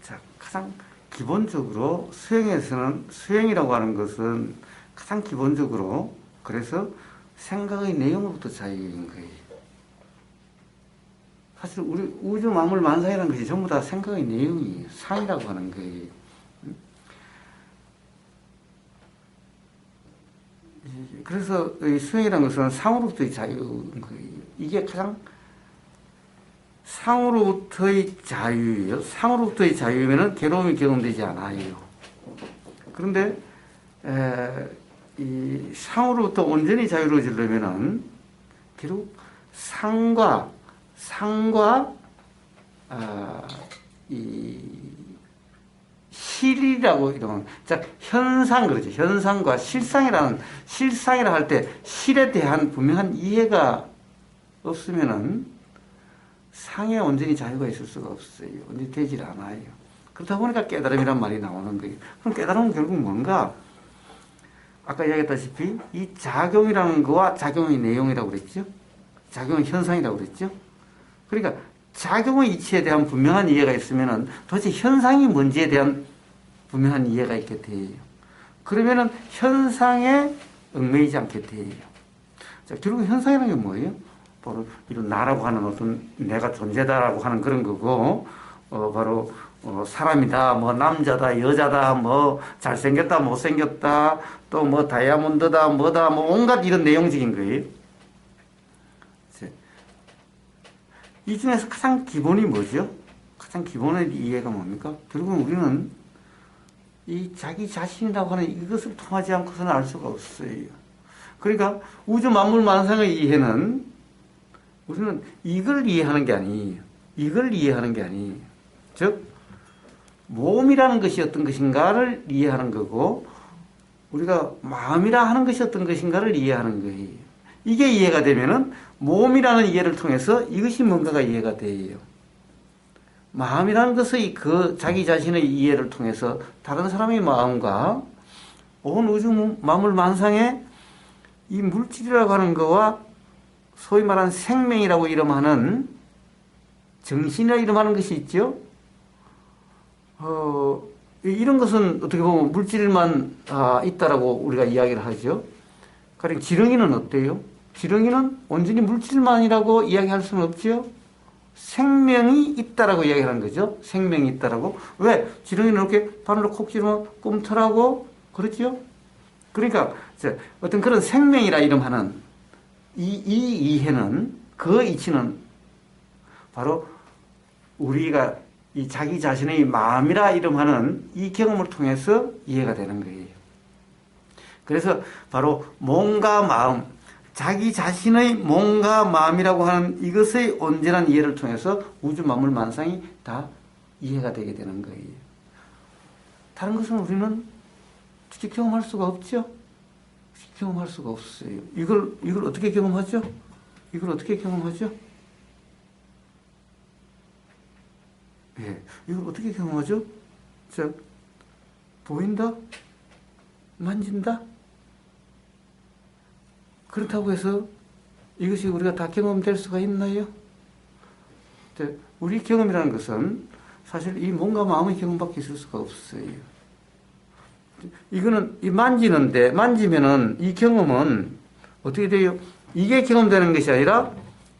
자, 가장 기본적으로 수행에서는, 수행이라고 하는 것은 가장 기본적으로, 그래서 생각의 내용으로부터 자유인 거예요. 사실 우리 우주 만물 만상이라는 것이 전부 다 생각의 내용이에요. 상이라고 하는 거예요. 그래서 이 수행이라는 것은 상으로부터의 자유인 거예요. 이게 가장 상으로부터의 자유예요. 상으로부터의 자유면은 괴로움이 경험되지 않아요. 그런데 이 상으로부터 온전히 자유로워지려면은 결국 상과 이 실이라고 이런, 자, 현상, 그러죠. 현상과 실상이라 할 때 실에 대한 분명한 이해가 없으면은 상에 온전히 자유가 있을 수가 없어요. 온전히 되질 않아요. 그렇다 보니까 깨달음이란 말이 나오는 거예요. 그럼 깨달음은 결국 뭔가? 아까 이야기했다시피 이 작용이라는 거와 작용의 내용이라고 그랬죠. 작용의 현상이라고 그랬죠. 그러니까 작용의 이치에 대한 분명한 이해가 있으면은 도대체 현상이 뭔지에 대한 분명한 이해가 있게 돼요. 그러면은 현상에 얽매이지 않게 돼요. 자, 결국 현상이라는 게 뭐예요? 바로 이런 나라고 하는 어떤 내가 존재다라고 하는 그런 거고, 바로 사람이다, 뭐 남자다, 여자다, 뭐 잘생겼다, 못생겼다, 또 뭐 다이아몬드다, 뭐다, 뭐 온갖 이런 내용적인 거예요. 이 중에서 가장 기본이 뭐죠? 가장 기본의 이해가 뭡니까? 결국은 우리는 이 자기 자신이라고 하는 이것을 통하지 않고서는 알 수가 없어요. 그러니까 우주 만물 만상의 이해는 우리는 이걸 이해하는 게 아니에요. 이걸 이해하는 게 아니에요. 즉 몸이라는 것이 어떤 것인가를 이해하는 거고, 우리가 마음이라 하는 것이 어떤 것인가를 이해하는 거예요. 이게 이해가 되면은 몸이라는 이해를 통해서 이것이 뭔가가 이해가 돼요. 마음이라는 것의 그 자기 자신의 이해를 통해서 다른 사람의 마음과 온 우주 만물 만상의 이 물질이라고 하는 거와 소위 말하는 생명이라고 이름하는 정신이라 이름하는 것이 있죠. 이런 것은 어떻게 보면 물질만 있다라고 우리가 이야기를 하죠. 가령 지렁이는 어때요? 지렁이는 온전히 물질만이라고 이야기할 수는 없죠. 생명이 있다라고 이야기하는 거죠. 생명이 있다라고. 왜? 지렁이는 이렇게 바늘로 콕 찌르면 꿈틀하고 그렇죠. 그러니까 어떤 그런 생명이라 이름하는 이 이해는, 그 이치는 바로 우리가 이 자기 자신의 마음이라 이름하는 이 경험을 통해서 이해가 되는 거예요. 그래서 바로 몸과 마음, 자기 자신의 몸과 마음이라고 하는 이것의 온전한 이해를 통해서 우주 만물 만상이 다 이해가 되게 되는 거예요. 다른 것은 우리는 직접 경험할 수가 없죠. 경험할 수가 없어요. 이걸 어떻게 경험하죠? 이걸 어떻게 경험하죠? 예, 이걸 어떻게 경험하죠? 자, 보인다? 만진다? 그렇다고 해서 이것이 우리가 다 경험될 수가 있나요? 우리 경험이라는 것은 사실 이 몸과 마음의 경험밖에 있을 수가 없어요. 이거는 이 만지는데, 만지면은 이 경험은 어떻게 돼요? 이게 경험되는 것이 아니라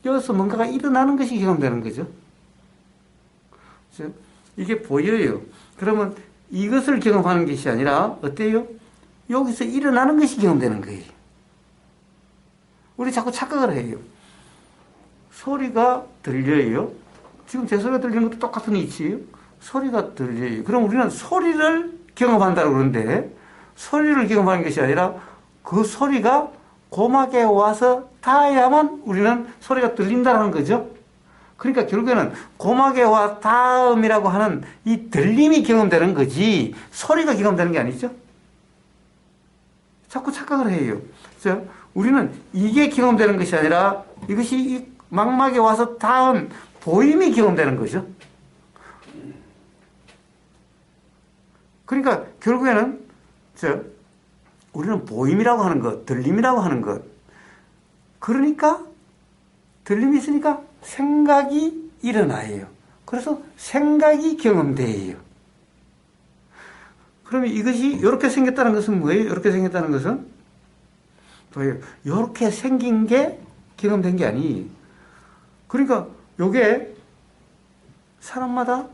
여기서 뭔가가 일어나는 것이 경험되는 거죠. 이게 보여요. 그러면 이것을 경험하는 것이 아니라 어때요? 여기서 일어나는 것이 경험되는 거예요. 우리 자꾸 착각을 해요. 소리가 들려요. 지금 제 소리가 들리는 것도 똑같은 이치예요. 소리가 들려요. 그럼 우리는 소리를 경험한다고 그러는데, 소리를 경험하는 것이 아니라 그 소리가 고막에 와서 닿아야만 우리는 소리가 들린다는 거죠. 그러니까 결국에는 고막에 와 닿음이라고 하는 이 들림이 경험되는 거지 소리가 경험되는 게 아니죠. 자꾸 착각을 해요. 그래서 우리는 이게 경험되는 것이 아니라 이것이 이 망막에 와서 닿은 보임이 경험되는 거죠. 그러니까 결국에는 우리는 보임이라고 하는 것, 들림이라고 하는 것, 그러니까 들림이 있으니까 생각이 일어나요. 그래서 생각이 경험돼요. 그러면 이것이 이렇게 생겼다는 것은 뭐예요? 이렇게 생겼다는 것은 뭐예요? 이렇게 생긴 게 경험된 게 아니. 그러니까 요게 사람마다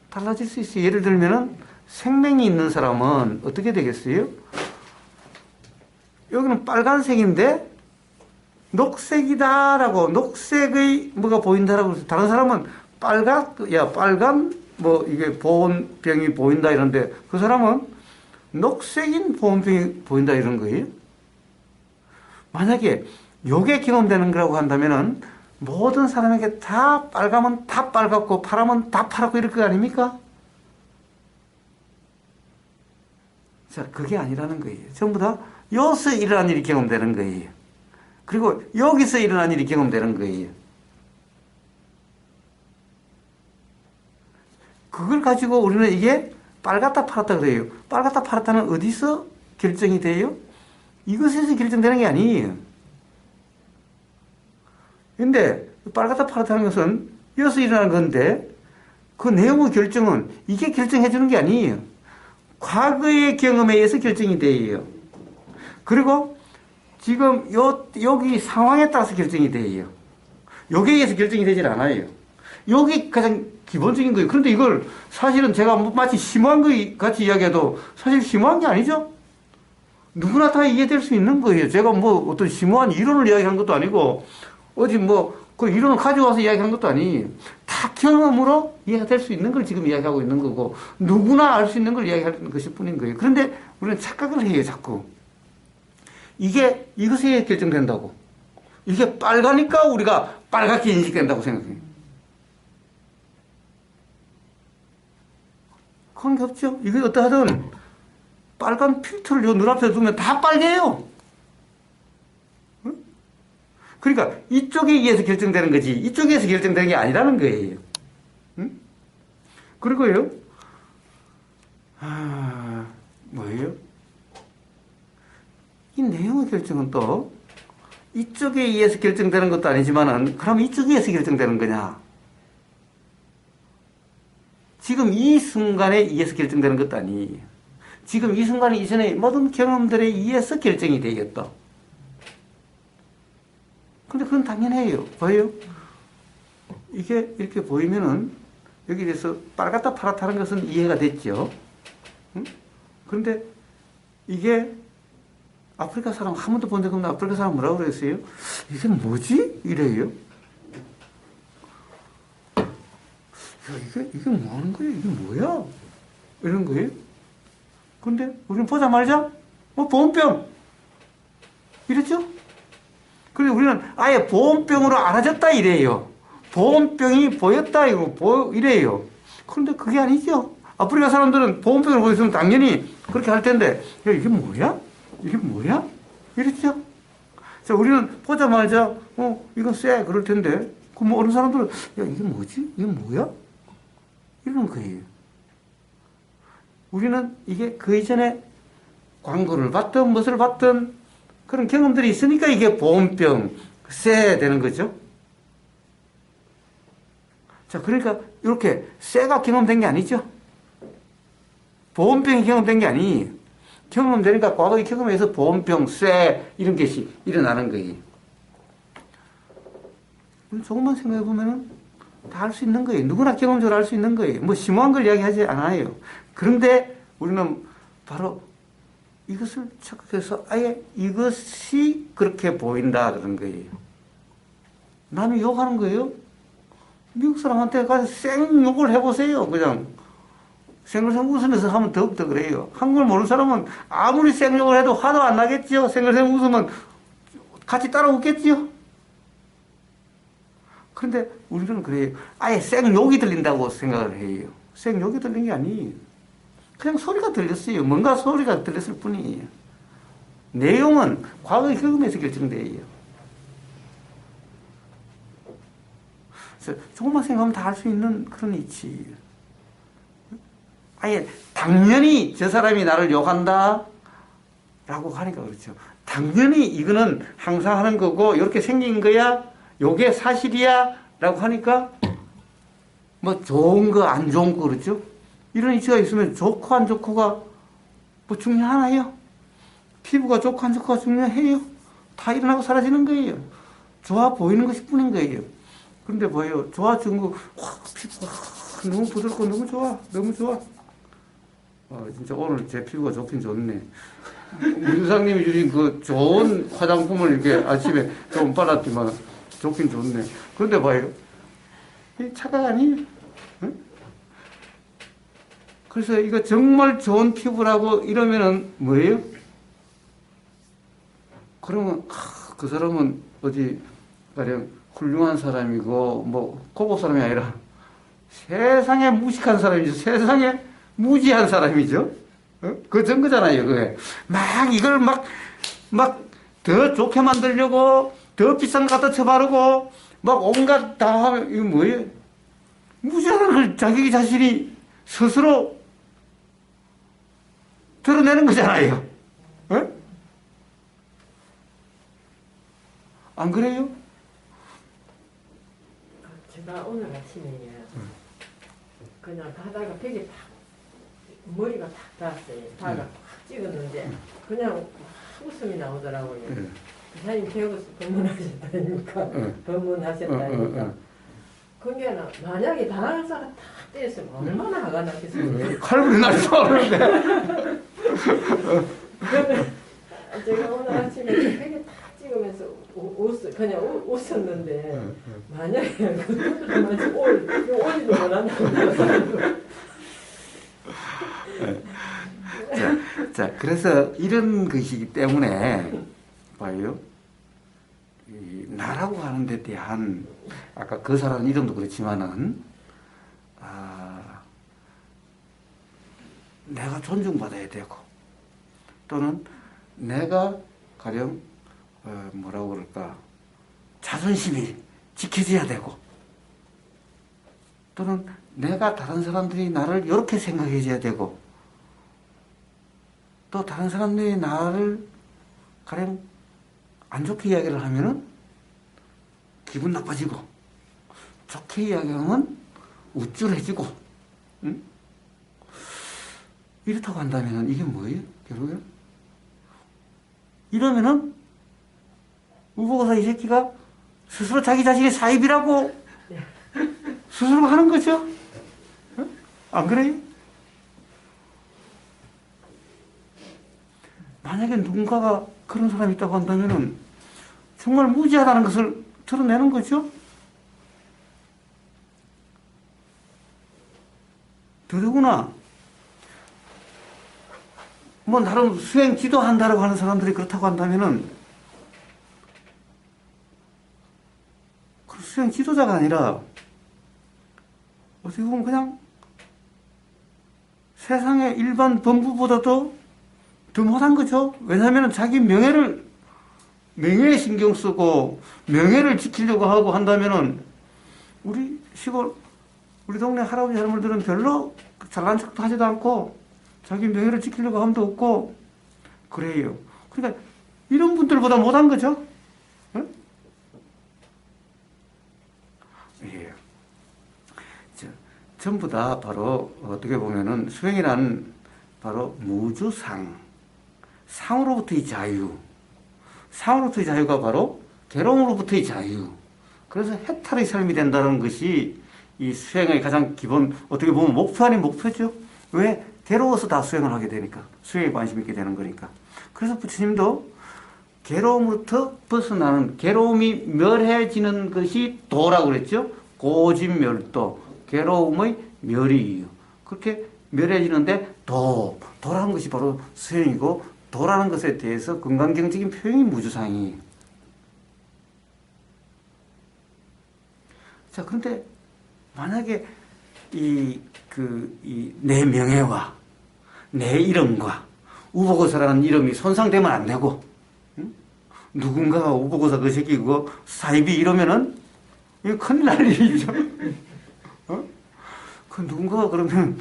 달라질 수 있어요. 예를 들면은 생명이 있는 사람은 어떻게 되겠어요? 여기는 빨간색인데 녹색이다라고, 녹색의 뭐가 보인다라고 해서 다른 사람은 빨간 뭐 이게 보온병이 보인다 이런데 그 사람은 녹색인 보온병이 보인다 이런 거예요. 만약에 요게 경험되는 거라고 한다면은 모든 사람에게 다 빨가면 다 빨갛고 파라면 다 파랗고 이럴 거 아닙니까? 자, 그게 아니라는 거예요. 전부 다 여기서 일어난 일이 경험되는 거예요. 그리고 여기서 일어난 일이 경험되는 거예요. 그걸 가지고 우리는 이게 빨갛다 파랗다 그래요. 빨갛다 파랗다는 어디서 결정이 돼요? 이것에서 결정되는 게 아니에요. 근데 빨갛다 파랗다는 것은 여기서 일어나는 건데 그 내용의 결정은 이게 결정해 주는 게 아니에요. 과거의 경험에 의해서 결정이 돼요. 그리고 지금 여기 상황에 따라서 결정이 돼요. 여기에 의해서 결정이 되질 않아요. 여기 가장 기본적인 거예요. 그런데 이걸 사실은 제가 마치 심오한 거 같이 이야기해도 사실 심오한 게 아니죠. 누구나 다 이해될 수 있는 거예요. 제가 뭐 어떤 심오한 이론을 이야기한 것도 아니고 어디 뭐 그 이론을 가져와서 이야기한 것도 아니에요. 다 경험으로 이해될 수 있는 걸 지금 이야기하고 있는 거고 누구나 알 수 있는 걸 이야기하는 것일 뿐인 거예요. 그런데 우리는 착각을 해요, 자꾸. 이게 이것에 결정된다고. 이게 빨가니까 우리가 빨갛게 인식된다고 생각해요. 관계 없죠. 이게 어떠하든 빨간 필터를 요 눈앞에 두면 다 빨개요. 그러니까 이쪽에 의해서 결정되는 거지 이쪽에 의해서 결정되는 게 아니라는 거예요. 응? 그리고요. 뭐예요? 이 내용의 결정은 또 이쪽에 의해서 결정되는 것도 아니지만은 그럼 이쪽에 의해서 결정되는 거냐? 지금 이 순간에 의해서 결정되는 것도 아니에요. 지금 이 순간에 이전의 모든 경험들에 의해서 결정이 되겠다. 근데 그건 당연해요. 봐요. 이게 이렇게 보이면은 여기 대해서 빨갛다 파랗다는 것은 이해가 됐죠. 응? 그런데 이게 아프리카 사람 한 번도 본 적 없는 아프리카 사람 뭐라고 그랬어요? 이게 뭐지? 이래요. 야, 이게 뭐 하는 거야? 이게 뭐야? 이런 거예요. 근데 우리는 보자마자 보온병 이랬죠? 그래서 우리는 아예 보온병으로 알아졌다 이래요. 보온병이 보였다 이래요. 그런데 그게 아니죠. 아프리카 사람들은 보온병을 보였으면 당연히 그렇게 할 텐데 야, 이게 뭐야? 이게 뭐야? 이랬죠. 자, 우리는 보자마자 이건 쎄 그럴 텐데 그럼 어느 사람들은 야, 이게 뭐지? 이게 뭐야? 이러는 거예요. 우리는 이게 그 이전에 광고를 봤든 무엇을 봤든 그런 경험들이 있으니까 이게 보온병, 쎄 되는 거죠. 자, 그러니까 이렇게 쎄가 경험된 게 아니죠. 보온병이 경험된 게 아니에요. 경험되니까 과거의 경험에서 보온병, 쎄 이런 것이 일어나는 거예요. 조금만 생각해 보면은 다 알 수 있는 거예요. 누구나 경험적으로 알 수 있는 거예요. 뭐 심오한 걸 이야기하지 않아요. 그런데 우리는 바로 이것을 착각해서 아예 이것이 그렇게 보인다 그런 거예요. 남이 욕하는 거예요. 미국 사람한테 가서 생욕을 해보세요. 그냥 생글생 웃으면서 하면 더욱더 그래요. 한국을 모르는 사람은 아무리 생욕을 해도 화도 안 나겠지요. 생글생 웃으면 같이 따라 웃겠지요. 그런데 우리는 그래요. 아예 생욕이 들린다고 생각을 해요. 생욕이 들린 게 아니에요. 그냥 소리가 들렸어요. 뭔가 소리가 들렸을 뿐이에요. 내용은 과거의 경험에서 결정돼요. 그래서 조금만 생각하면 다 알 수 있는 그런 이치. 아예 당연히 저 사람이 나를 욕한다 라고 하니까 그렇죠. 당연히 이거는 항상 하는 거고 이렇게 생긴 거야. 요게 사실이야 라고 하니까 뭐 좋은 거 안 좋은 거 그렇죠. 이런 이치가 있으면 좋고 안 좋고가 뭐 중요하나요? 피부가 좋고 안 좋고가 중요해요? 다 일어나고 사라지는 거예요. 좋아 보이는 것이 뿐인 거예요. 그런데 뭐예요? 좋아진 거, 피부가 너무 부드럽고 너무 좋아. 너무 좋아. 진짜 오늘 제 피부가 좋긴 좋네. 민상님이 주신 그 좋은 화장품을 이렇게 아침에 좀 발랐지만 좋긴 좋네. 그런데 봐요. 이 착각 아니에요. 응? 그래서 이거 정말 좋은 피부라고 이러면은 뭐예요? 그러면 그 사람은 어디 가령 훌륭한 사람이고 뭐 고급 사람이 아니라 세상에 무식한 사람이죠. 세상에 무지한 사람이죠. 그 증거잖아요. 그게 막 이걸 막 더 좋게 만들려고 더 비싼 거 갖다 쳐바르고 막 온갖 다 하면 이거 뭐예요? 무지하다는 걸 자기 자신이 스스로 드러내는 거잖아요. 안 그래요? 제가 오늘 아침에 그냥 가다가 벽에 팍 머리가 탁 닿았어요. 닿아가 팍 찍었는데 그냥 막 웃음이 나오더라고요. 사장님 배우서 법문하셨다니까. 법문하셨다니까. 그게 만약에 당사가 탁 때렸으면 얼마나 화가 났겠습니까? 칼불이 날 줄 알았는데. 제가 오늘 아침에 벽에 탁 찍으면서 그냥 웃었는데 만약에 그것도 오지도 못한다고. 자, 그래서 이런 것이기 때문에 봐요. 나라고 하는 데 대한 아까 그 사람 이름도 그렇지만은 내가 존중받아야 되고 또는 내가 가령 뭐라고 그럴까 자존심이 지켜져야 되고 또는 내가 다른 사람들이 나를 이렇게 생각해 줘야 되고 또 다른 사람들이 나를 가령 안 좋게 이야기를 하면은 기분 나빠지고 좋게 이야기하면 우쭐해지고 응? 이렇다고 한다면 이게 뭐예요? 결국에 이러면은 우보고사 이 새끼가 스스로 자기 자신의 사입이라고 스스로 하는 거죠. 응? 안 그래요? 만약에 누군가가 그런 사람이 있다고 한다면은 정말 무지하다는 것을 드러내는 거죠. 더더구나 뭐 나름 수행 지도한다라고 하는 사람들이 그렇다고 한다면은 그 수행 지도자가 아니라 어떻게 보면 그냥 세상의 일반 범부보다도 더 못한 거죠. 왜냐하면 자기 명예에 신경 쓰고 명예를 지키려고 하고 한다면은 우리 시골 우리 동네 할아버지 할머니들은 별로 잘난 척도 하지도 않고 자기 명예를 지키려고 함도 없고 그래요. 그러니까 이런 분들보다 못한 거죠. 응? 예. 전부 다 바로 어떻게 보면은 수행이란 바로 무주상 상으로부터의 자유 상으로부터의 자유가 바로 괴로움으로부터의 자유 그래서 해탈의 삶이 된다는 것이 이 수행의 가장 기본 어떻게 보면 목표 아닌 목표죠. 왜? 괴로워서 다 수행을 하게 되니까 수행에 관심 있게 되는 거니까. 그래서 부처님도 괴로움으로부터 벗어나는 괴로움이 멸해지는 것이 도라고 그랬죠. 고진멸도 괴로움의 멸이에요. 그렇게 멸해지는데 도라는 것이 바로 수행이고 도라는 것에 대해서 건강경적인 표현이 무주상이에요. 자, 그런데 만약에 내 명예와 내 이름과 우보고사라는 이름이 손상되면 안 되고, 응? 누군가가 우보고사 그 새끼 그거 사입이 이러면은 이거 큰일 날 일이죠. 어? 그 누군가가 그러면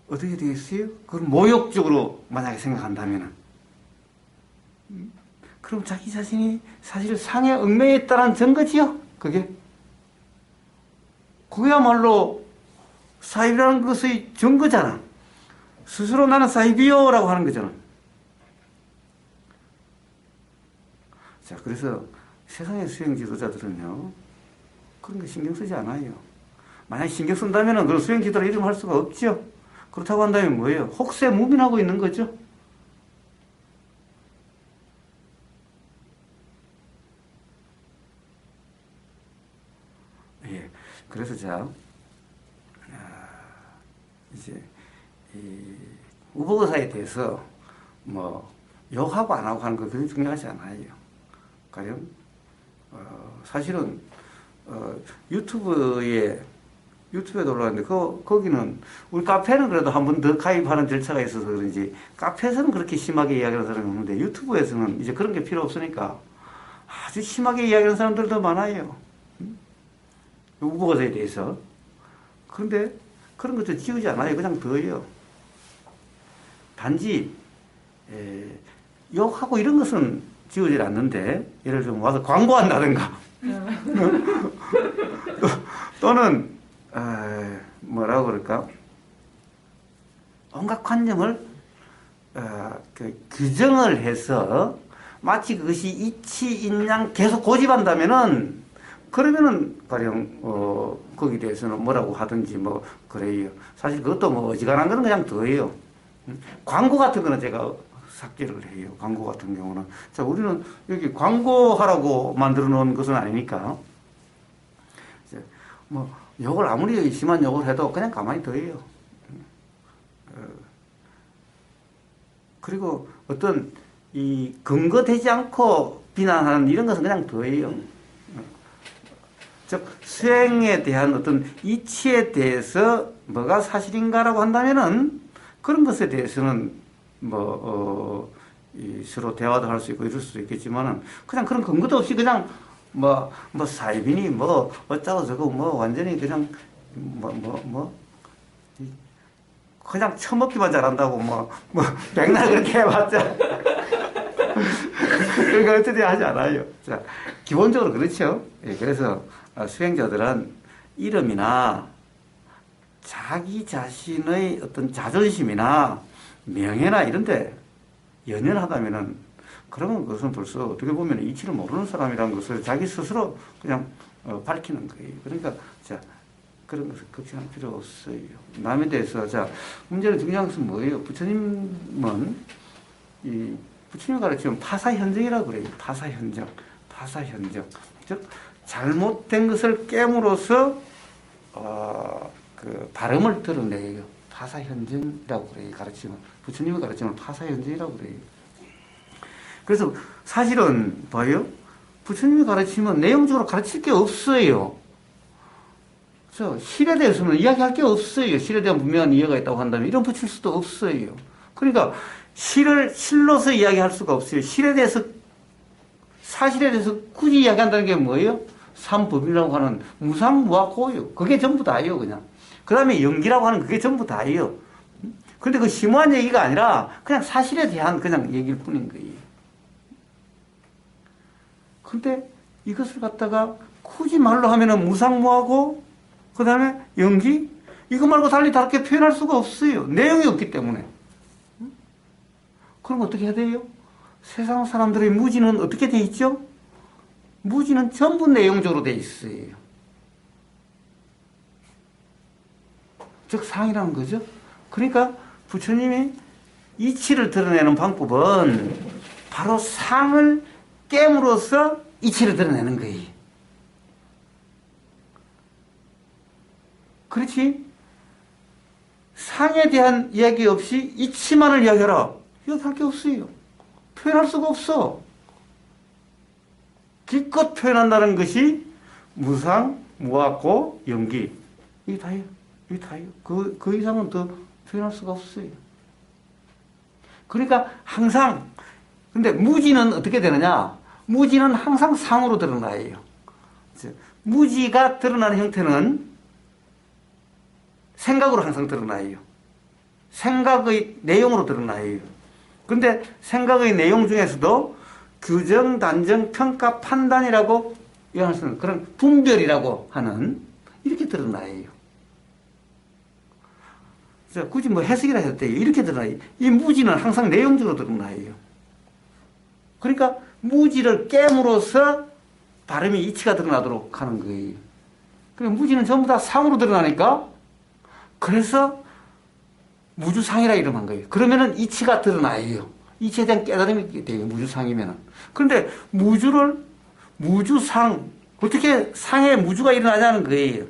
어떻게 되겠어요? 그걸 모욕적으로 만약에 생각한다면은. 그럼 자기 자신이 사실 상에 얽매였다는 증거지요? 그게. 그야말로 사입이라는 것의 증거잖아. 스스로 나는 사입이요라고 하는 거잖아. 자, 그래서 세상의 수행 지도자들은요, 그런 거 신경 쓰지 않아요. 만약 신경 쓴다면 그런 수행 지도라 이름할 수가 없죠. 그렇다고 한다면 뭐예요? 혹세무민하고 있는 거죠. 예. 그래서 자, 이제 이 우보거사에 대해서 뭐 욕하고 안 하고 하는 거 그게 중요하지 않아요. 가령 사실은 유튜브에 올라왔는데 거기는 우리 카페는 그래도 한 번 더 가입하는 절차가 있어서 그런지 카페에서는 그렇게 심하게 이야기하는 사람이 없는데 유튜브에서는 이제 그런 게 필요 없으니까 아주 심하게 이야기하는 사람들도 많아요. 우보거사에 대해서. 그런데 그런 것도 지우지 않아요. 그냥 둬요. 단지 욕하고 이런 것은 지우질 않는데 예를 들면 와서 광고한다든가 또는 뭐라고 그럴까 온갖 관념을 규정을 해서 마치 그것이 이치 인양 계속 고집한다면은 그러면은 가령 거기에 대해서는 뭐라고 하든지 뭐 그래요. 사실 그것도 뭐 어지간한 거는 그냥 더해요. 광고 같은 거는 제가 삭제를 해요. 광고 같은 경우는. 자, 우리는 여기 광고하라고 만들어 놓은 것은 아니니까. 뭐, 욕을 아무리 심한 욕을 해도 그냥 가만히 둬요. 그리고 어떤 이 근거되지 않고 비난하는 이런 것은 그냥 둬요. 즉, 수행에 대한 어떤 이치에 대해서 뭐가 사실인가라고 한다면은 그런 것에 대해서는 서로 대화도 할 수 있고 이럴 수도 있겠지만은 그냥 그런 근거도 없이 그냥 사이비니 어쩌고 저쩌고 완전히 그냥 그냥 처먹기만 잘한다고 백날 그렇게 해봤자 그러니까 어떻게 하지 않아요. 자, 기본적으로 그렇죠. 예, 그래서 수행자들은 이름이나 자기 자신의 어떤 자존심이나 명예나 이런데 연연하다면은 그런 것은 벌써 어떻게 보면 이치를 모르는 사람이라는 것을 자기 스스로 그냥 밝히는 거예요. 그러니까 자, 그런 것을 걱정할 필요 없어요. 남에 대해서 자, 문제는 중요한 것은 뭐예요? 부처님은 이 부처님이 가르치면 파사현정이라고 그래요. 파사현정. 즉 잘못된 것을 깨물어서 그 발음을 드러내요. 파사현정이라고 그래요. 가르치면 부처님이 가르치면 파사현정이라고 그래요. 그래서 사실은 봐요. 부처님이 가르치면 내용적으로 가르칠 게 없어요. 그래서 실에 대해서는 이야기할 게 없어요. 실에 대한 분명한 이해가 있다고 한다면 이런 붙일 수도 없어요. 그러니까 실로서 이야기할 수가 없어요. 실에 대해서 사실에 대해서 굳이 이야기한다는 게 뭐예요? 삼법이라고 하는 무상무화고요. 그게 전부 다예요, 그냥. 그 다음에 연기라고 하는 그게 전부 다예요. 그런데 그 심오한 얘기가 아니라 그냥 사실에 대한 그냥 얘기일 뿐인 거예요. 근데 이것을 갖다가 굳이 말로 하면은 무상무하고 그 다음에 연기 이거 말고 달리 다르게 표현할 수가 없어요. 내용이 없기 때문에. 그럼 어떻게 해야 돼요? 세상 사람들의 무지는 어떻게 돼 있죠? 무지는 전부 내용적으로 돼 있어요. 즉 상이라는 거죠. 그러니까 부처님이 이치를 드러내는 방법은 바로 상을 깨물어서 이치를 드러내는 거예요. 그렇지? 상에 대한 이야기 없이 이치만을 이야기하라. 이야기할 게 없어요. 표현할 수가 없어. 기껏 표현한다는 것이 무상, 무학고, 연기. 이게 다예요. 이게 다예요. 그 이상은 더 표현할 수가 없어요. 그러니까 항상 근데 무지는 어떻게 되느냐? 무지는 항상 상으로 드러나요. 무지가 드러나는 형태는 생각으로 항상 드러나요. 생각의 내용으로 드러나요. 그런데 생각의 내용 중에서도 규정, 단정, 평가, 판단이라고 이해할 수 있는 그런 분별이라고 하는 이렇게 드러나요. 자, 굳이 뭐 해석이라 해도 돼요. 이렇게 드러나요. 이 무지는 항상 내용적으로 드러나요. 그러니까 무지를 깨물어서 발음이 이치가 드러나도록 하는 거예요. 그러니까 무지는 전부 다 상으로 드러나니까 그래서 무주상이라 이름한 거예요. 그러면은 이치가 드러나요. 이치에 대한 깨달음이 돼요. 무주상이면은. 그런데 무주상, 어떻게 상에 무주가 일어나냐는 거예요.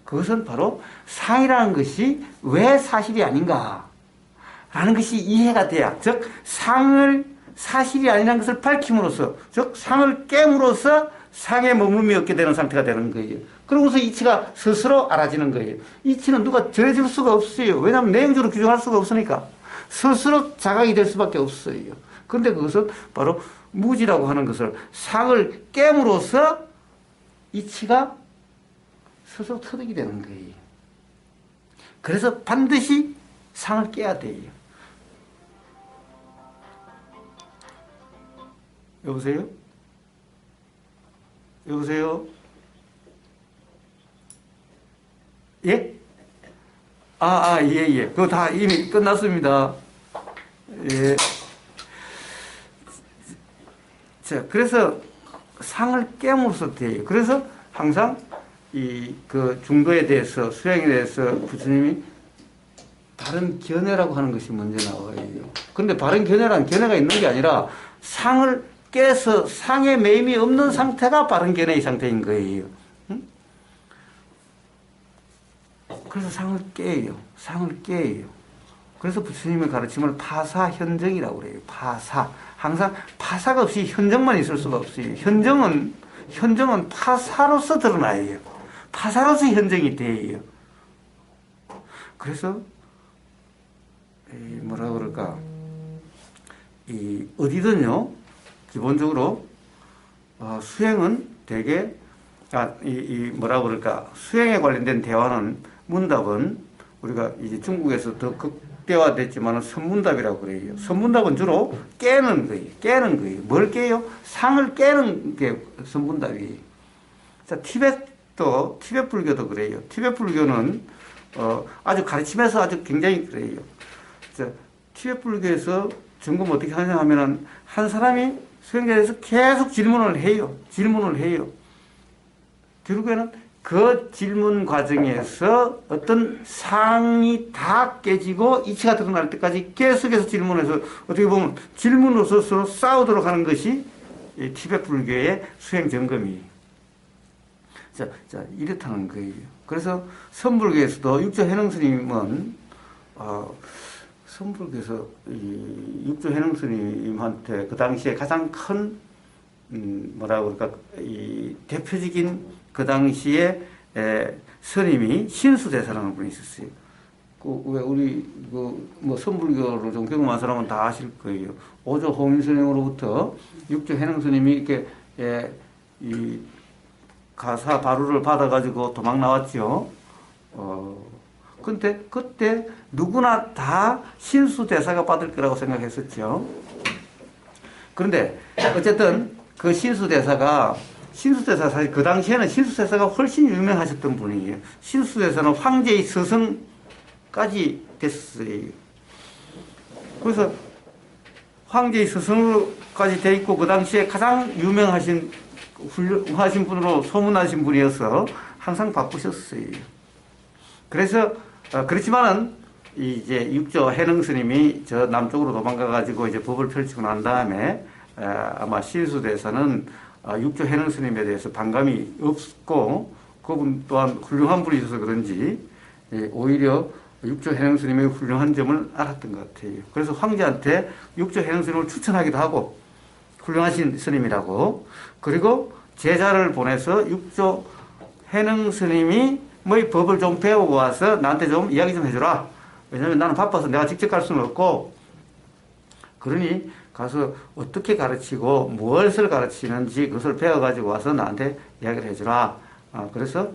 그것은 바로 상이라는 것이 왜 사실이 아닌가 라는 것이 이해가 돼야, 즉 상을 사실이 아니라는 것을 밝힘으로써, 즉 상을 깨물어서 상에 머물미 얻게 되는 상태가 되는 거예요. 그러고서 이치가 스스로 알아지는 거예요. 이치는 누가 정해줄 수가 없어요. 왜냐하면 내용적으로 규정할 수가 없으니까 스스로 자각이 될 수밖에 없어요. 그런데 그것은 바로 무지라고 하는 것을 상을 깨물어서 이치가 스스로 터득이 되는 거예요. 그래서 반드시 상을 깨야 돼요. 여보세요? 여보세요? 예? 예. 그거 다 이미 끝났습니다. 예. 자, 그래서 상을 깨물어서 돼요. 그래서 항상 그 중도에 대해서, 수행에 대해서 부처님이 바른 견해라고 하는 것이 먼저 나와요. 그런데 바른 견해란 견해가 있는 게 아니라 상을 깨서 상에 매임이 없는 상태가 바른 견해의 상태인 거예요. 응? 그래서 상을 깨요. 상을 깨요. 그래서 부처님의 가르침을 파사현정이라고 그래요. 파사. 항상 파사가 없이 현정만 있을 수가 없어요. 현정은 파사로서 드러나요. 파사로서 현정이 돼요. 그래서 뭐라 그럴까, 어디든요, 기본적으로 수행은 되게 뭐라 그럴까, 수행에 관련된 대화는, 문답은 우리가 이제 중국에서 더 극대화됐지만 선문답이라고 그래요. 선문답은 주로 깨는 거예요. 뭘 깨요? 상을 깨는 게 선문답이에요. 자, 티베트 불교도 그래요. 티베트 불교는 아주 가르침에서 아주 굉장히 그래요. 자, 티베트 불교에서 점검 어떻게 하냐 하면은, 한 사람이 수행자에 대해서 계속 질문을 해요. 결국에는 그 질문 과정에서 어떤 상이 다 깨지고 이치가 드러날 때까지 계속해서 질문해서, 어떻게 보면 질문으로서 서로 싸우도록 하는 것이 티베트 불교의 수행 점검이에요. 자, 이렇다는 거예요. 그래서 선불교에서도 육조 해능 스님은, 선불교에서 육조 해능 스님한테 그 당시에 가장 큰, 뭐라 그럴까, 대표적인 그 당시에 스님이 신수대사라는 분이 있었어요. 왜 우리 뭐 선불교를 좀 경험한 사람은 다 아실 거예요. 오조 호민 스님으로부터 육조 해능 스님이 이렇게 이 가사 바루를 받아가지고 도망 나왔죠. 근데 그때 누구나 다 신수대사가 받을 거라고 생각했었죠. 그런데 어쨌든 그 신수대사가 사실 그 당시에는 신수대사가 훨씬 유명하셨던 분이에요. 신수대사는 황제의 스승까지 됐어요. 그래서 황제의 스승으로까지 돼 있고, 그 당시에 가장 유명하신 훌륭하신 분으로 소문나신 분이어서 항상 바쁘셨어요. 그래서 그렇지만은 이제 육조 해능 스님이 저 남쪽으로 도망가가지고 이제 법을 펼치고 난 다음에 아마 신수대사는 육조 해능 스님에 대해서 반감이 없고, 그분 또한 훌륭한 분이셔서 그런지 오히려 육조 해능 스님의 훌륭한 점을 알았던 것 같아요. 그래서 황제한테 육조 해능 스님을 추천하기도 하고, 훌륭하신 스님이라고. 그리고 제자를 보내서 육조 해능 스님이 뭐 법을 좀 배우고 와서 나한테 좀 이야기 좀 해주라. 왜냐면 나는 바빠서 내가 직접 갈 수는 없고, 그러니 가서 어떻게 가르치고 무엇을 가르치는지 그것을 배워가지고 와서 나한테 이야기를 해주라. 그래서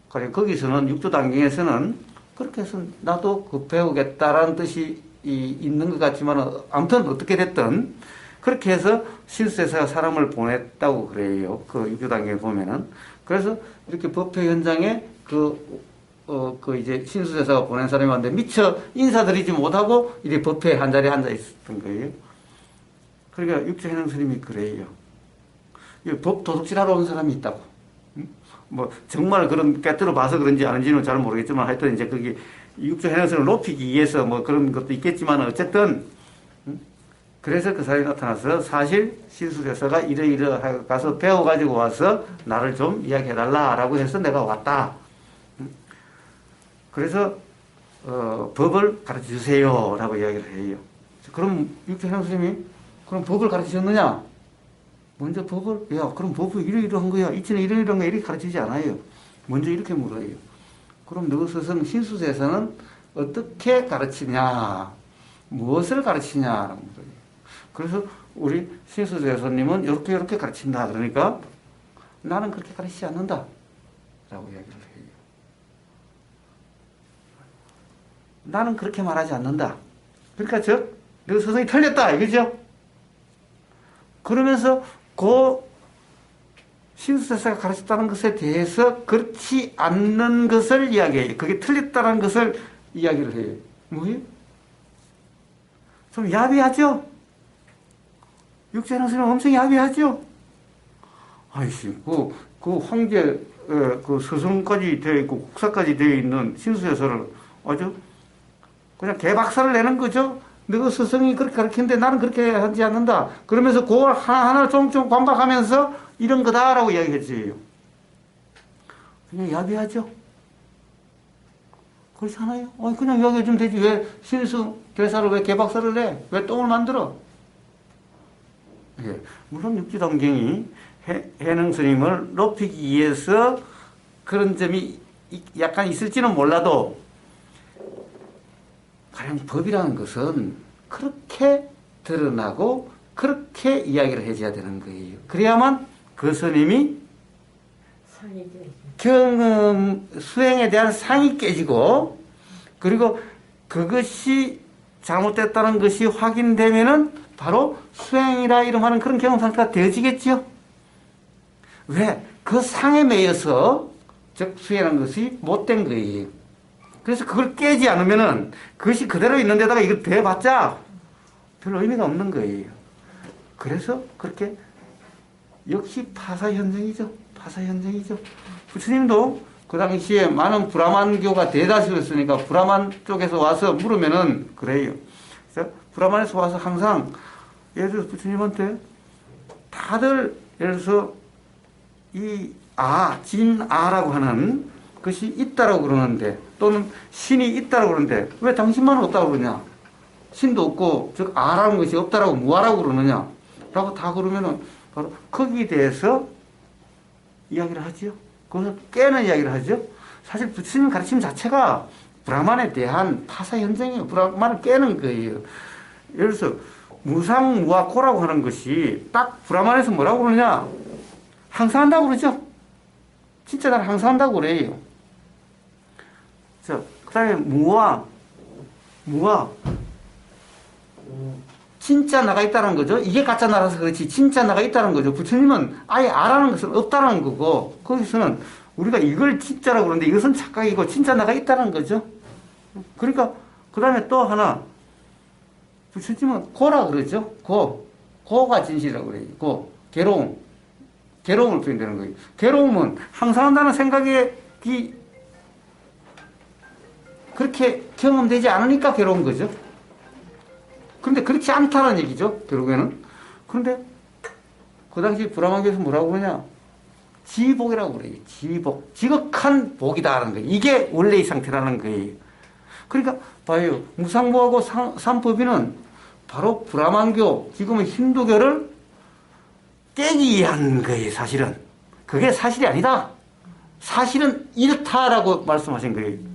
거기서는 육조단경에서는 그렇게 해서 나도 그 배우겠다라는 뜻이 있는 것 같지만, 아무튼 어떻게 됐든 그렇게 해서 신수대사가 사람을 보냈다고 그래요. 그 육조단경에 보면은. 그래서 이렇게 법회 현장에 그 그 이제 신수대사가 보낸 사람이 왔는데 미처 인사드리지 못하고 이렇게 법회에 한 자리에 앉아 있었던 거예요. 그러니까 육조해능 스님이 그래요. 법 도둑질하러 온 사람이 있다고. 뭐 정말 그런 깨뜨려 봐서 그런지 아닌지는 잘 모르겠지만 하여튼 이제 그게 육조해능 스님을 높이기 위해서 뭐 그런 것도 있겠지만 어쨌든 그래서 그 사람이 나타나서 사실 신수대사가 이러이러 가서 배워가지고 와서 나를 좀 이야기해달라라고 해서 내가 왔다. 그래서 법을 가르쳐주세요 라고 이야기를 해요. 그럼 육조해능 스님이 그럼 법을 가르치셨느냐? 먼저 법을, 야, 그럼 법을 이러이러한 거야. 이치는 이러이러한 거야. 이렇게 가르치지 않아요. 먼저 이렇게 물어요. 그럼 너 스승 신수대사는 어떻게 가르치냐? 무엇을 가르치냐라고 물어요. 그래서 우리 신수대사님은 이렇게 가르친다. 그러니까 나는 그렇게 가르치지 않는다. 라고 이야기를 해요. 나는 그렇게 말하지 않는다. 그러니까 너 스승이 틀렸다. 이거죠? 그러면서 그 신수대사가 가르쳤다는 것에 대해서 그렇지 않는 것을 이야기해요. 그게 틀렸다는 것을 이야기를 해요. 뭐예요? 좀 야비하죠? 육조해능 스님은 엄청 야비하죠? 아이씨, 그 황제, 그 스승까지 되어 있고, 국사까지 되어 있는 신수대사를 아주 그냥 개박살을 내는 거죠? 너 스승이 그렇게 가르치는데 나는 그렇게 하지 않는다. 그러면서 그걸 하나하나 조금조금 반박하면서 이런 거다라고 이야기했지. 그냥 야비하죠? 그렇지 않아요? 그냥 이야기해주면 되지. 왜 신수 대사를 왜 개박살을 내? 왜 똥을 만들어? 예. 물론 육지담경이 해능 스님을 높이기 위해서 그런 점이 약간 있을지는 몰라도 가령 법이라는 것은 그렇게 드러나고 그렇게 이야기를 해줘야 되는 거예요. 그래야만 그 스님이 경험 수행에 대한 상이 깨지고 그리고 그것이 잘못됐다는 것이 확인되면은 바로 수행이라 이름하는 그런 경험 상태가 되어지겠죠. 왜? 그 상에 매여서 즉 수행하는 것이 못된 거예요. 그래서 그걸 깨지 않으면은 그것이 그대로 있는 데다가 이걸 대봤자 별 의미가 없는 거예요. 그래서 그렇게 역시 파사현정이죠. 파사현정이죠. 부처님도 그 당시에 많은 브라만교가 대다수였으니까 브라만 쪽에서 와서 물으면은 그래요. 그래서 브라만에서 와서 항상 예를 들어서 부처님한테 다들 예를 들어서 이 진아라고 하는 것이 있다라고 그러는데 또는 신이 있다라고 그러는데 왜 당신만 없다고 그러냐? 신도 없고 즉 아라는 것이 없다라고 무아라고 그러느냐? 라고 다 그러면은 바로 거기에 대해서 이야기를 하지요. 그것을 깨는 이야기를 하죠. 사실 부처님 가르침 자체가 브라만에 대한 파사 현장이에요. 브라만을 깨는 거예요. 예를 들어서 무상무아코라고 하는 것이 딱 브라만에서 뭐라고 그러냐? 항상 한다고 그러죠. 진짜 날 항상 한다고 그래요. 그 다음에 무아 진짜 나가 있다는 거죠. 이게 가짜 나라서 그렇지 진짜 나가 있다는 거죠. 부처님은 아예 아라는 것은 없다는 거고 거기서는 우리가 이걸 진짜라고 그러는데 이것은 착각이고 진짜 나가 있다는 거죠. 그러니까 그 다음에 또 하나 부처님은 고라 그러죠. 고가 진실이라고 그래요. 괴로움을 표현되는 거예요. 괴로움은 항상 한다는 생각이 그렇게 경험되지 않으니까 괴로운 거죠. 그런데 그렇지 않다는 얘기죠. 결국에는. 그런데 그 당시 브라만교에서 뭐라고 그러냐? 지복이라고 그래요. 지복. 지극한 복이다라는 거예요. 이게 원래의 상태라는 거예요. 그러니까 봐요. 무상무하고 삼법인은 바로 브라만교, 지금의 힌두교를 깨기 위한 거예요. 사실은. 그게 사실이 아니다. 사실은 이렇다라고 말씀하신 거예요.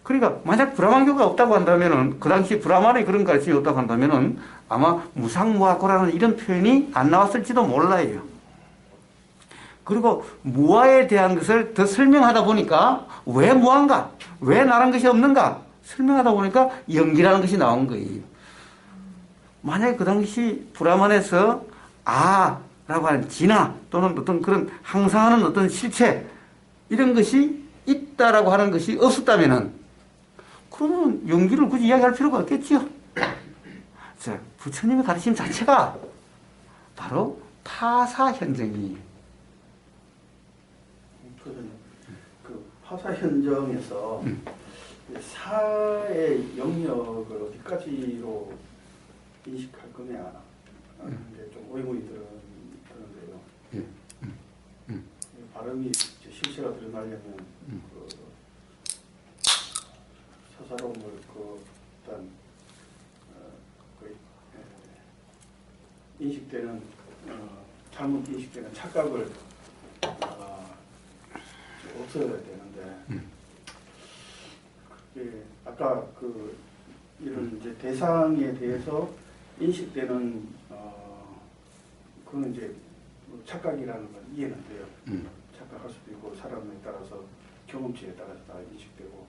그러니까 만약 브라만교가 없다고 한다면은 그 당시 브라만의 그런 가르침이 없다고 한다면은 아마 무상무아코라는 이런 표현이 안 나왔을지도 몰라요. 그리고 무아에 대한 것을 더 설명하다 보니까 왜 무아인가? 왜 나란 것이 없는가? 설명하다 보니까 연기라는 것이 나온 거예요. 만약에 그 당시 브라만에서 라고 하는 진화 또는 어떤 그런 항상하는 어떤 실체 이런 것이 있다라고 하는 것이 없었다면은 그러면 연기를 굳이 이야기할 필요가 없겠지요. 자, 부처님의 가르침 자체가 바로 파사현정이에요. 그 파사현정에서 사의 영역을 어디까지로 인식할 거냐 이게 좀 의문이 드는데요. 발음이 실체가 드러나려면 그 사사로움을 일단 인식되는 잘못 인식되는 착각을 없어야 되는데 아까 그 이런 이제 대상에 대해서 인식되는 그건 이제 착각이라는 건 이해는 돼요. 착각할 수도 있고 사람에 따라서 경험치에 따라서 다 인식되고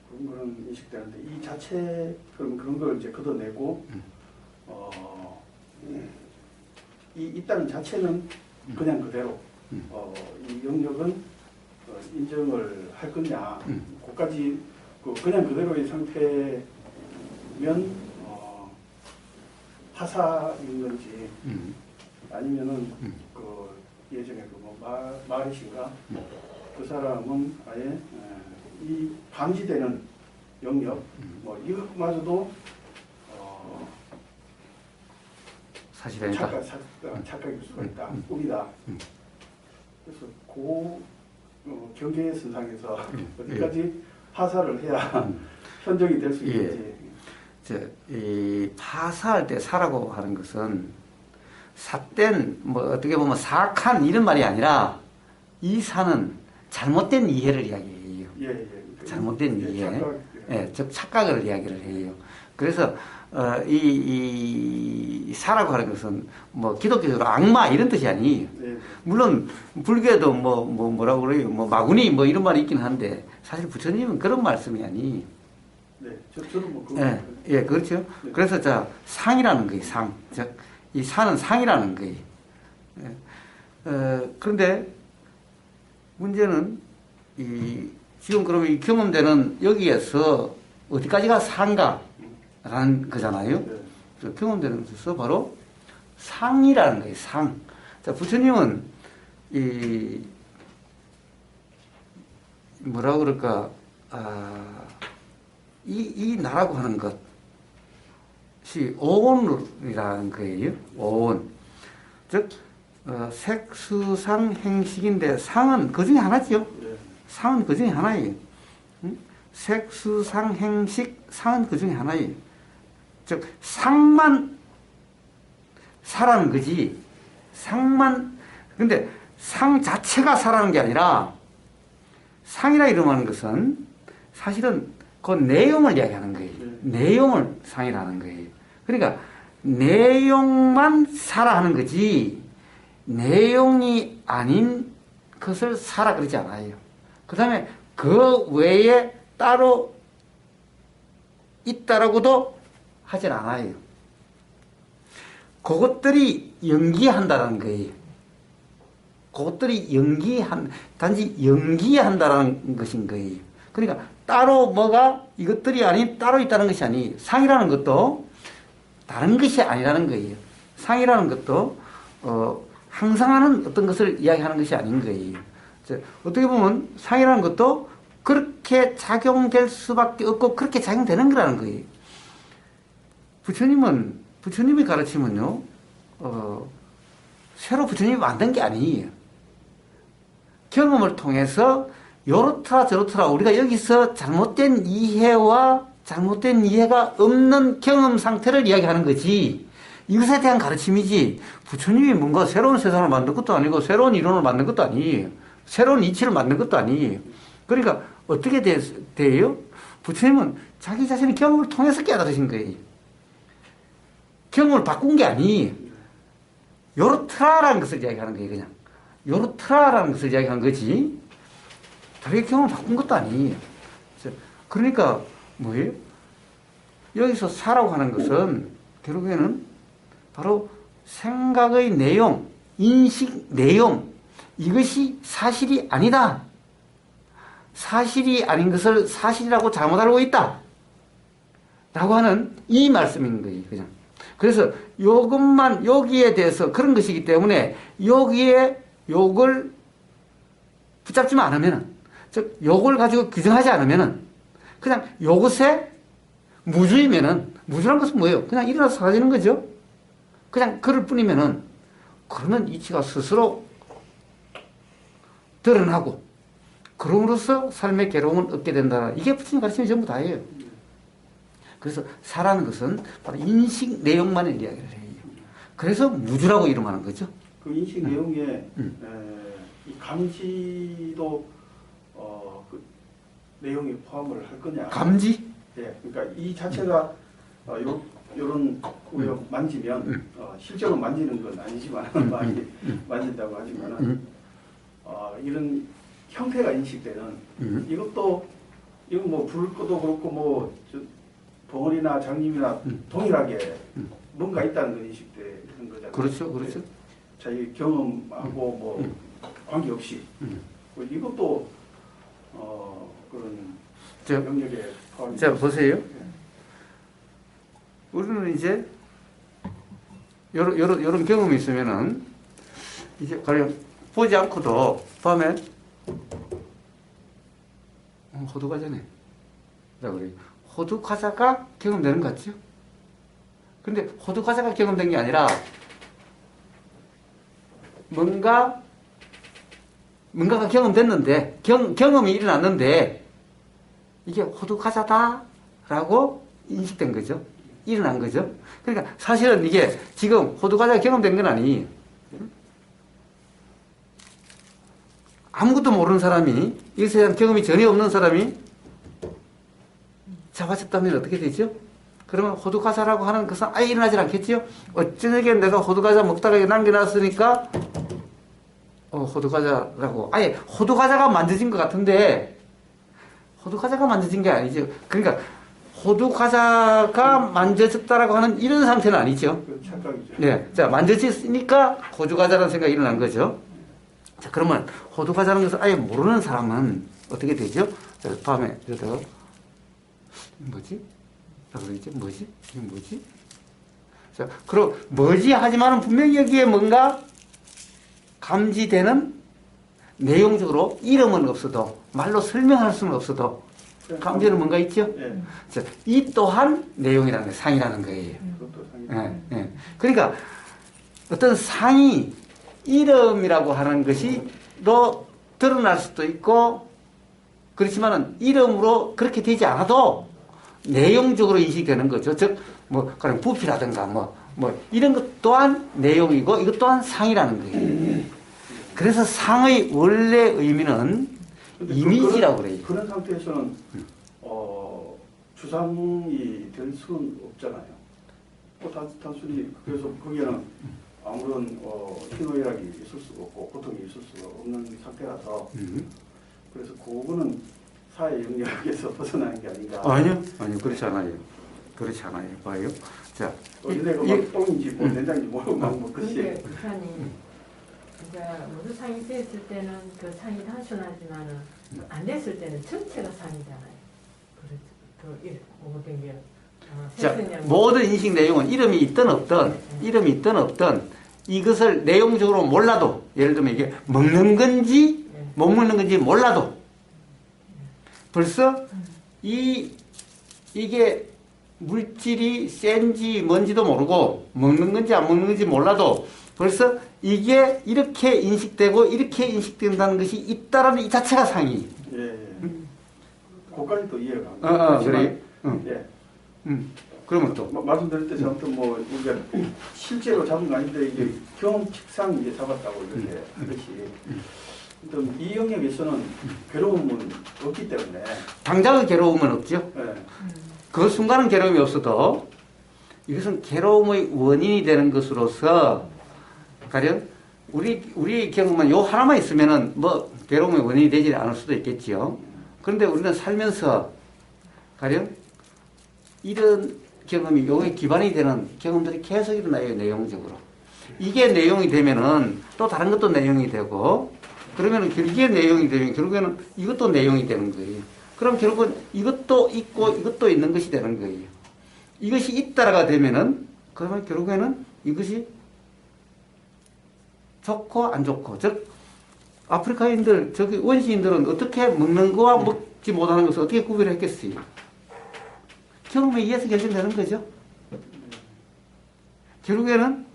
그런 거는 인식되는데 이 자체 그런 걸 이제 걷어내고 이 있다는 자체는 그냥 그대로 이 영역은 인정을 할 거냐 그까지 그냥 그대로의 상태면 파사인 건지 아니면은 그 예전에 그뭐 마리신가 그 사람은 아예 이 감지되는 영역 뭐 이것마저도 사실이 아니다. 착각일 수가 있다. 꿈이다. 그래서 그 경계의 선상에서 어디까지 파사를 해야 현정이 될 수 있는지. 이 파사할 때 사라고 하는 것은 삿된 뭐 어떻게 보면 사악한 이런 말이 아니라 이 사는 잘못된 이해를 이야기해요. 잘못된 이해, 즉 착각을 이야기를 해요. 그래서 이 사라고 하는 것은 뭐 기독교적으로 악마 이런 뜻이 아니에요. 물론 불교에도 뭐라고 그래요, 뭐 마구니 뭐 이런 말이 있긴 한데 사실 부처님은 그런 말씀이 아니에요. 저는 뭐 그렇죠. 그래서 자 상이라는 거예요, 상. 즉 이 사는 상이라는 거예요. 그런데 문제는 지금 그러면 이 경험되는 여기에서 어디까지가 상가라는 거잖아요. 경험되는 것에서 바로 상이라는 거예요, 상. 자, 부처님은 뭐라고 그럴까, 이 나라고 하는 것이 오온이라는 거예요. 오온. 즉, 색수상 행식인데 상은 그 중에 하나죠. 상은 그 중에 하나예요. 색수상 행식 상은 그 중에 하나예요. 즉 상만 사라는 거지. 상만. 근데 상 자체가 사라는 게 아니라 상이라 이름하는 것은 사실은 그 내용을 이야기하는 거예요. 내용을 상이라는 거예요. 그러니까 내용만 사라 하는 거지 내용이 아닌 것을 사라 그러지 않아요. 그 다음에 그 외에 따로 있다라고도 하진 않아요. 그것들이 연기한다는 거예요. 그것들이 단지 연기한다는 것인 거예요. 그러니까 따로 뭐가 이것들이 아닌 따로 있다는 것이 아니에요. 상이라는 것도 다른 것이 아니라는 거예요. 상이라는 것도 항상 하는 어떤 것을 이야기하는 것이 아닌 거예요. 어떻게 보면 상이라는 것도 그렇게 작용될 수밖에 없고 그렇게 작용되는 거라는 거예요. 부처님의 가르침은요, 새로 부처님이 만든 게 아니에요. 경험을 통해서 요렇더라 저렇더라 우리가 여기서 잘못된 이해와 잘못된 이해가 없는 경험 상태를 이야기하는 거지 이것에 대한 가르침이지 부처님이 뭔가 새로운 세상을 만든 것도 아니고 새로운 이론을 만든 것도 아니에요. 새로운 이치를 만든 것도 아니에요. 그러니까 어떻게 돼요? 부처님은 자기 자신의 경험을 통해서 깨달으신 거예요. 경험을 바꾼 게 아니에요. 요렇더라라는 것을 이야기하는 거예요. 그냥 요렇더라라는 것을 이야기하는 거지 자기 경험을 바꾼 것도 아니에요. 그러니까 뭐예요? 여기서 사라고 하는 것은 결국에는 바로 생각의 내용, 인식 내용 이것이 사실이 아니다 사실이 아닌 것을 사실이라고 잘못 알고 있다. 라고 하는 이 말씀인 거예요. 그냥. 그래서 요것만 여기에 대해서 그런 것이기 때문에 여기에 요걸 붙잡지만 않으면은, 즉 요걸 가지고 규정하지 않으면은 그냥 요것에 무주이면은, 무주란 것은 뭐예요? 그냥 일어나서 사라지는 거죠. 그냥 그럴 뿐이면은 그러면 이치가 스스로 드러나고 그럼으로써 삶의 괴로움을 얻게 된다. 이게 부처님 가르침이 전부 다예요. 그래서 사라는 것은 바로 인식 내용만을 이야기를 해요. 그래서 무주라고 이름하는 거죠. 그 인식 내용에 이 감지도 그 내용에 포함을 할 거냐? 감지? 예, 그러니까 이 자체가 요런 만지면 실제로 만지는 건 아니지만 많이 만진다고 하지만은 이런 형태가 인식되는 이것도 이건 뭐 불도 그렇고 뭐 덩어리나 장님이나 동일하게 뭔가 있다는 건 인식되는 거잖아요. 그렇죠, 그렇죠. 자기 경험하고 뭐 관계없이 뭐 이것도 그런 영역에 포함이. 자 보세요. 우리는 이제 요런 경험이 있으면은 이제 가령 보지 않고도 밤에 호두과자네. 라고 그래요. 호두과자가 경험되는 것 같죠? 근데 호두과자가 경험된 게 아니라 뭔가가 경험됐는데, 경험이 일어났는데, 이게 호두과자다라고 인식된 거죠. 일어난 거죠. 그러니까 사실은 이게 지금 호두과자가 경험된 건 아니에요. 아무것도 모르는 사람이, 이것에 대한 경험이 전혀 없는 사람이 잡아쳤다면 어떻게 되죠? 그러면 호두과자라고 하는 것은 아예 일어나질 않겠죠? 어쩌게 내가 호두과자 먹다가 남겨놨으니까 호두과자라고 아예 호두과자가 만져진 것 같은데 호두과자가 만져진 게 아니죠. 그러니까 호두과자가 만져졌다라고 하는 이런 상태는 아니죠. 그 착각이죠. 네, 자 만져졌으니까 호두과자라는 생각이 일어난 거죠. 자 그러면 호두과자라는 것을 아예 모르는 사람은 어떻게 되죠? 자, 다음에 이러다가 뭐지? 라고 그러겠죠? 뭐지? 이게 뭐지? 자, 그럼 뭐지? 하지만은 분명히 여기에 뭔가 감지되는 내용적으로 이름은 없어도 말로 설명할 수는 없어도 감지는 뭔가 있죠? 예. 자, 이 또한 내용이라는 거예요. 상이라는 거예요. 그것도 상이. 예, 예. 그러니까 어떤 상이 이름이라고 하는 것이로 드러날 수도 있고 그렇지만은 이름으로 그렇게 되지 않아도 내용적으로 인식되는 거죠. 즉, 뭐, 그냥 부피라든가 뭐, 이런 것 또한 내용이고 이것 또한 상이라는 거예요. 그래서 상의 원래 의미는 이미지라고 그래요. 그런 상태에서는 주상이 될 수는 없잖아요. 단순히 그래서 거기에는 아무런 희노애락이 있을 수가 없고 고통이 있을 수가 없는 상태라서 그래서 그거는 사회 영역에서 벗어나는 게 아닌가. 아니요, 그렇지 않아요. 그렇지 않아요. 봐요. 자, 얘네가 막 똥인지 뭐 된장인지 모르고 막 그치. 근데 북한이 이제 모두 상이 됐을 때는 그 상이 단순하지만은 안 됐을 때는 전체가 상이잖아요. 그렇죠. 모든 게. 자, 모든 인식 내용은 이름이 있든 없든 이것을 내용적으로 몰라도 예를 들면 이게 먹는 건지 못 먹는 건지 몰라도 벌써 이게 물질이 센지 뭔지도 모르고 먹는 건지 안 먹는 건지 몰라도 벌써 이게 이렇게 인식되고 이렇게 인식된다는 것이 있다라는 이 자체가 상이에요. 예. 그까지 또 이해가 안 돼. 그래요? 예. 그러면 또 말씀드릴 때 저한테 뭐 이게 실제로 잡은 거 아닌데 이게 경험칙상 이제 잡았다고 이렇게 하듯이 이 영역에서는 괴로움은 없기 때문에 당장의 괴로움은 없죠. 예. 그 순간은 괴로움이 없어도 이것은 괴로움의 원인이 되는 것으로서 가령 우리 경험은 요 하나만 있으면은 뭐 괴로움의 원인이 되지 않을 수도 있겠지요. 그런데 우리는 살면서 가령 이런 경험이 요에 기반이 되는 경험들이 계속 일어나요. 내용적으로. 이게 내용이 되면은 또 다른 것도 내용이 되고 그러면은 이게 내용이 되면 결국에는 이것도 내용이 되는 거예요. 그럼 결국은 이것도 있고 이것도 있는 것이 되는 거예요. 이것이 있다라가 되면은 그러면 결국에는 이것이 좋고 안 좋고, 즉 아프리카인들, 저기 원시인들은 어떻게 먹는 거와 먹지 못하는 것을 어떻게 구별했겠어요? 경험에 의해서 결정되는 거죠. 결국에는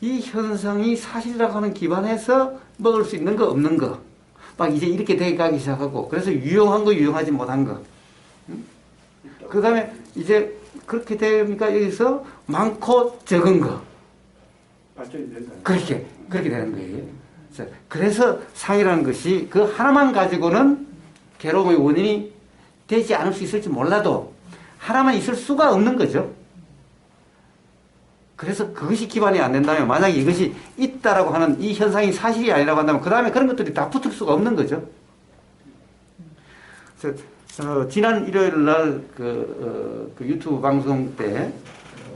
이 현상이 사실이라고 하는 기반에서 먹을 수 있는 거 없는 거 막 이제 이렇게 되어 가기 시작하고, 그래서 유용한 거 유용하지 못한 거, 그 다음에 이제 그렇게 되니까 여기서 많고 적은 거 발전이 된다. 그렇게 되는 거예요. 그래서 상이라는 것이 그 하나만 가지고는 괴로움의 원인이 되지 않을 수 있을지 몰라도 하나만 있을 수가 없는 거죠. 그래서 그것이 기반이 안 된다면, 만약에 이것이 있다라고 하는 이 현상이 사실이 아니라고 한다면 그 다음에 그런 것들이 다 붙을 수가 없는 거죠. 그래서 지난 일요일 날 그 유튜브 방송 때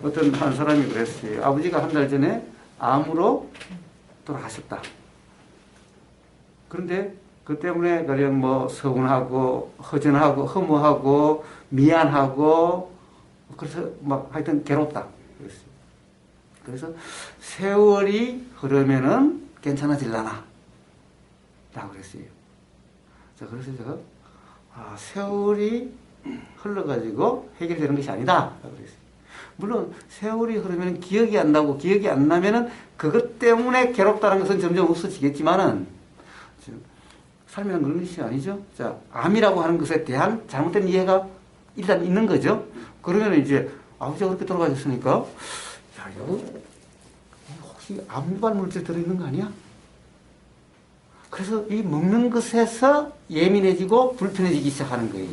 어떤 한 사람이 그랬어요. 아버지가 한 달 전에 암으로 돌아가셨다. 그런데 그 때문에 그냥 뭐 서운하고 허전하고 허무하고 미안하고 그래서 막 하여튼 괴롭다. 그래서 세월이 흐르면은 괜찮아질라나 라고 그랬어요. 자, 그래서 제가 세월이 흘러가지고 해결되는 것이 아니다 라고 그랬어요. 물론 세월이 흐르면 기억이 안 나고 기억이 안 나면은 그것 때문에 괴롭다는 것은 점점 없어지겠지만은 삶이란 그런 것이 아니죠. 자, 암이라고 하는 것에 대한 잘못된 이해가 일단 있는 거죠. 그러면 이제 아버지가 그렇게 돌아가셨으니까, 야, 이거 혹시 암 유발 물질 들어있는 거 아니야? 그래서 이 먹는 것에서 예민해지고 불편해지기 시작하는 거예요.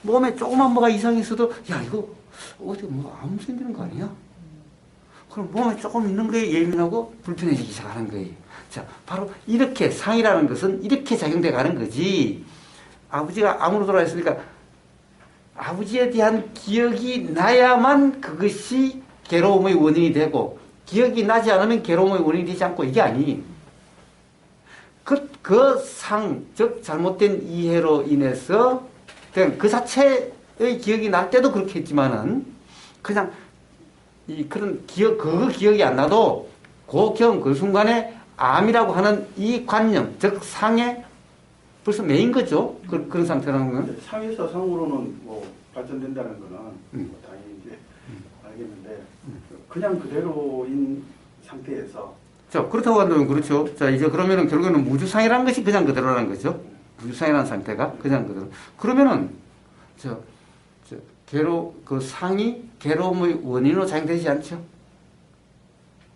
몸에 조그만 뭐가 이상이 있어도, 야, 이거 어디 뭐 암 생기는 거 아니야? 그럼 몸에 조금 있는 거에 예민하고 불편해지기 시작하는 거예요. 자, 바로 이렇게 상이라는 것은 이렇게 작용돼 가는 거지. 아버지가 암으로 돌아가셨으니까 아버지에 대한 기억이 나야만 그것이 괴로움의 원인이 되고, 기억이 나지 않으면 괴로움의 원인이 되지 않고, 이게 아니에요. 그 상, 즉 잘못된 이해로 인해서 그냥 그 자체의 기억이 날 때도 그렇게 했지만은, 그냥 그런 기억이 안 나도 그 경험, 그 순간에 암이라고 하는 이 관념, 즉 상에 벌써 매인 거죠. 그런 상태라는 건. 상에서 상으로는 뭐 발전된다는 거는 뭐 당연히 이제 알겠는데, 그냥 그대로인 상태에서. 자, 그렇다고 한다면 그렇죠. 자, 이제 그러면은 결국에는 무주상이라는 것이 그냥 그대로라는 거죠. 무주상이라는 상태가 그냥 그대로. 그러면은, 그 상이 괴로움의 원인으로 작용되지 않죠.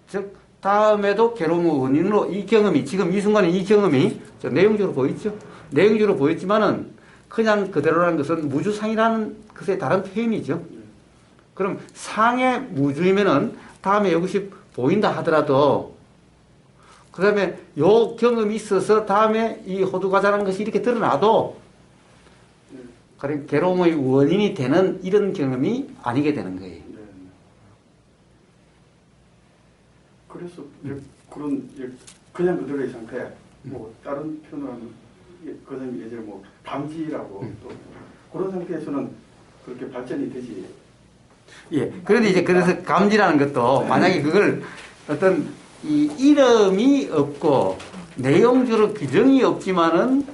즉, 다음에도 괴로움의 원인으로 이 경험이, 지금 이 순간에 이 경험이 내용적으로 보이죠. 내용적으로 보였지만은 그냥 그대로라는 것은 무주상이라는 것의 다른 표현이죠. 그럼 상의 무주이면은 다음에 이것이 보인다 하더라도, 그 다음에 요 경험이 있어서 다음에 이 호두과자라는 것이 이렇게 드러나도 그런 괴로움의 원인이 되는 이런 경험이 아니게 되는 거예요. 네. 그래서 그런 그냥 그대로의 상태, 뭐 다른 표현을 하면 그다음에 예전에 뭐 감지라고 또 그런 상태에서는 그렇게 발전이 되지. 예. 그런데 이제 그래서 감지라는 것도 만약에 그걸 어떤 이 이름이 없고 내용적으로 규정이 없지만은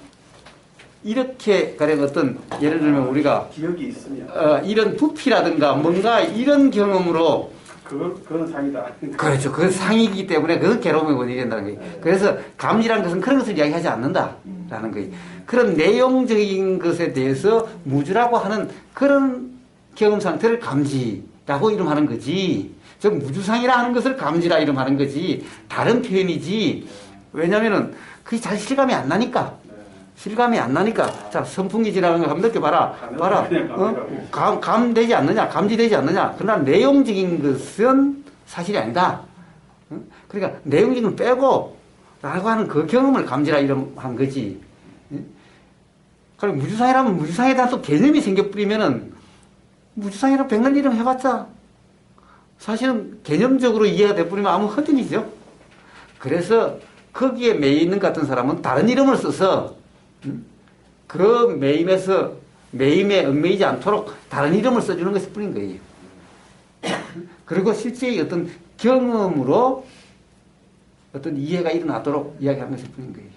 이렇게 가령 어떤 예를 들면 우리가 기억이 있으면 이런 부피라든가 뭔가 이런 경험으로 그건 상이다. 그렇죠. 그건 상이기 때문에 그건 괴로움의 원인이 된다는 거예요. 그래서 감지라는 것은 그런 것을 이야기하지 않는다라는 거예요. 그런 내용적인 것에 대해서 무주라고 하는 그런 경험 상태를 감지라고 이름하는 거지. 즉 무주상이라 하는 것을 감지라 이름하는 거지. 다른 표현이지. 왜냐면은 그게 잘 실감이 안 나니까. 실감이 안 나니까. 자, 선풍기 지나가는 거 한번 느껴봐라. 봐라. 감되지 않느냐, 감지되지 않느냐. 그러나 내용적인 것은 사실이 아니다. 그러니까 내용적인 걸 빼고 라고 하는 그 경험을 감지라 이름한 거지. 그리고 무주상이라면 무주상에 대한 또 개념이 생겨버리면은 무주상이라고 백날 이름 해봤자 사실은 개념적으로 이해가 돼버리면 아무 허전이죠. 그래서 거기에 매여 있는 것 같은 사람은 다른 이름을 써서 그 매임에 얽매이지 않도록 다른 이름을 써주는 것일 뿐인 거예요. 그리고 실제의 어떤 경험으로 어떤 이해가 일어나도록 이야기하는 것일 뿐인 거예요.